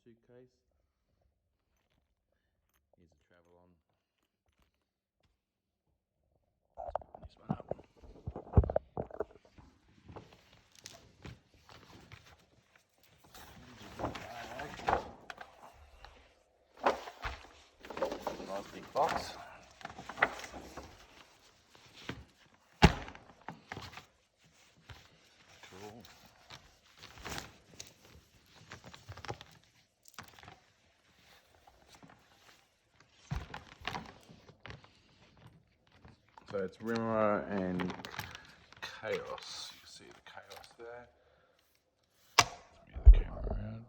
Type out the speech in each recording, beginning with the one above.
suitcase. Here's a travel on. This one up. Nice big box. Cool. So it's Rimowa and Chaos. You can see the Chaos there. Let's move the camera around.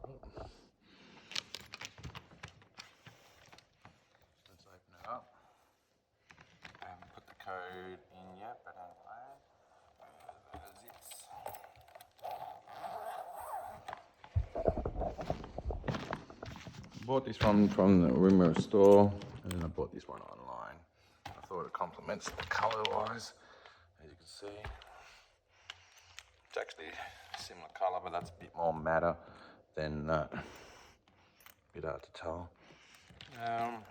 Let's open it up. I haven't put the code in yet, but anyway. There's it. I bought this one from the Rimowa store, and then I bought this one online. I thought it complements the colour wise, as you can see. It's actually a similar colour, but that's a bit more matter than a bit hard to tell. On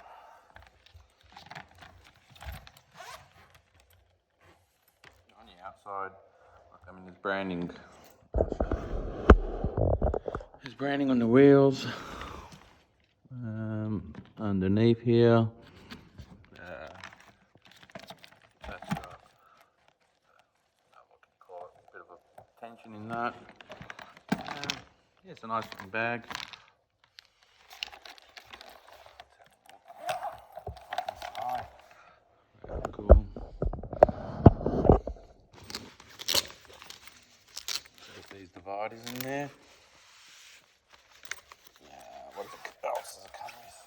the outside, there's branding. There's branding on the wheels. Underneath here. That's got what can you call it? A bit of a tension in that. Yeah, it's a nice looking bag. Very cool. There's these dividers in there. What else does it come with?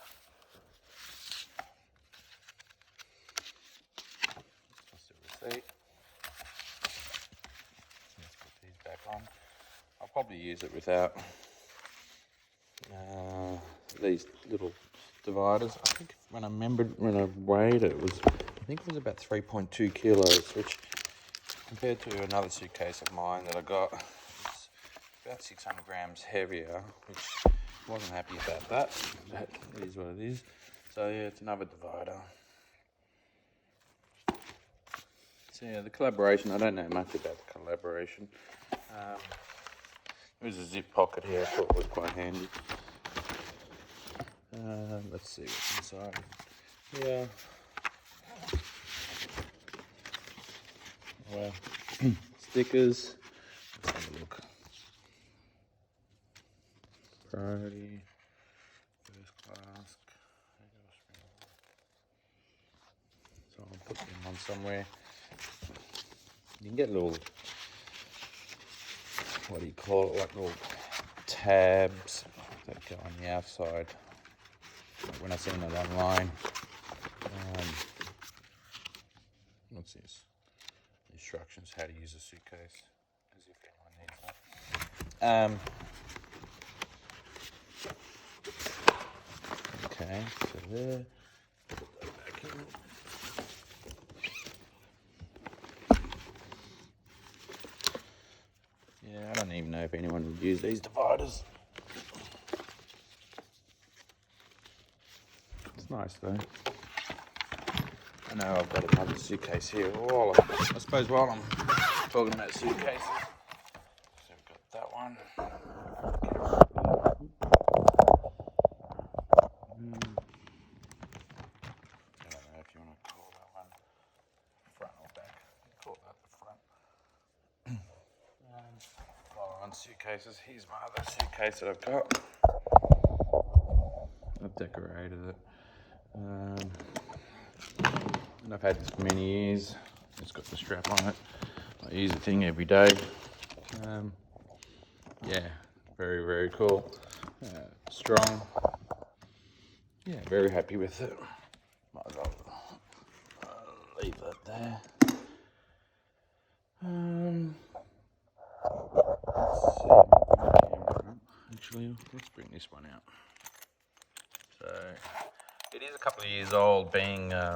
Just a receipt. Let's put these back on. I'll probably use it without these little dividers. I think when I weighed it, I think it was about 3.2 kilos, which compared to another suitcase of mine that I got, it's about 600 grams heavier, which wasn't happy about that, but it is what it is. So yeah, it's another divider. So yeah, the collaboration, I don't know much about the collaboration. There's a zip pocket here, I thought it was quite handy. Let's see what's inside. Yeah. Well, stickers. Let's have a look. Priority, first class. So I'll put them on somewhere. You can get little, what do you call it, like little tabs that go on the outside. When I seen it online. What's this? Instructions how to use a suitcase, as if anyone needs that. Okay, so there. Put that back in. Yeah, I don't even know if anyone would use these dividers. It's nice though. I know I've got another suitcase here. I suppose while I'm talking about suitcases, so we've got that one. I don't know if you want to call that one front or back. Call that the front. While I'm on suitcases, here's my other suitcase that I've got. I've decorated it. And I've had this for many years. It's got the strap on it. I use the thing every day. Yeah, very, very cool. Strong. Yeah, very happy with it. Might as well leave that there. Let's see. Actually, let's bring this one out. So, it is a couple of years old, being, I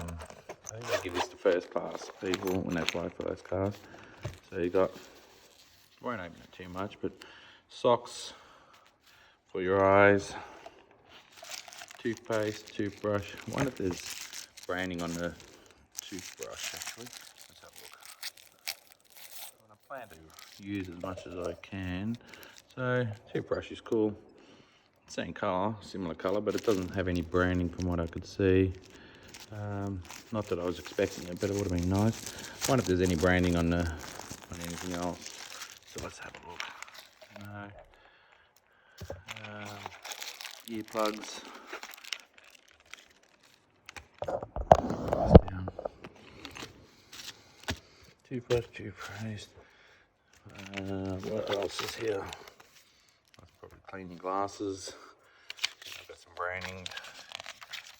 think they give this to first class people when they fly first class. So you got, won't open it too much, but socks for your eyes, toothpaste, toothbrush. I wonder if there's branding on the toothbrush actually. Let's have a look. I plan to use as much as I can. So toothbrush is cool. Same colour, similar colour, but it doesn't have any branding from what I could see. Not that I was expecting it, but it would have been nice. I wonder if there's any branding on anything else. So let's have a look. No. Earplugs. Toothbrush, toothpaste. What else is here? That's probably cleaning glasses. I've got some branding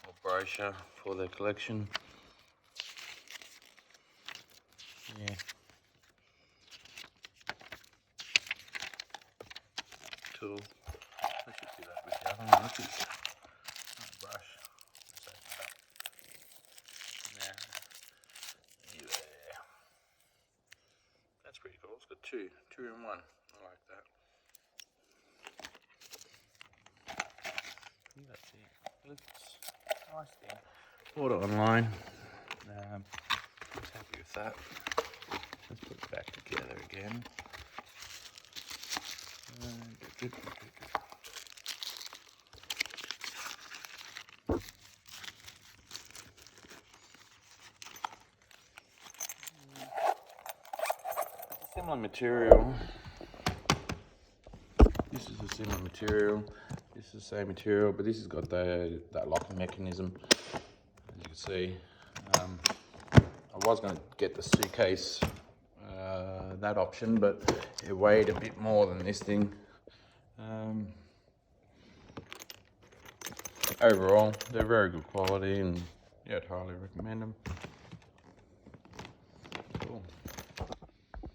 or brochure for their collection. Yeah. Tool. I should do that with the other one. Look at brush. Yeah. That's pretty cool. It's got two in one. I like that. That's it. Looks nice thing. Bought it online. I was happy with that. Let's put it back together again. Similar material. This is a similar material. This is the same material, but this has got that locking mechanism. As you can see, I was going to get the suitcase, that option, but it weighed a bit more than this thing. Overall, they're very good quality, and yeah, I'd highly recommend them.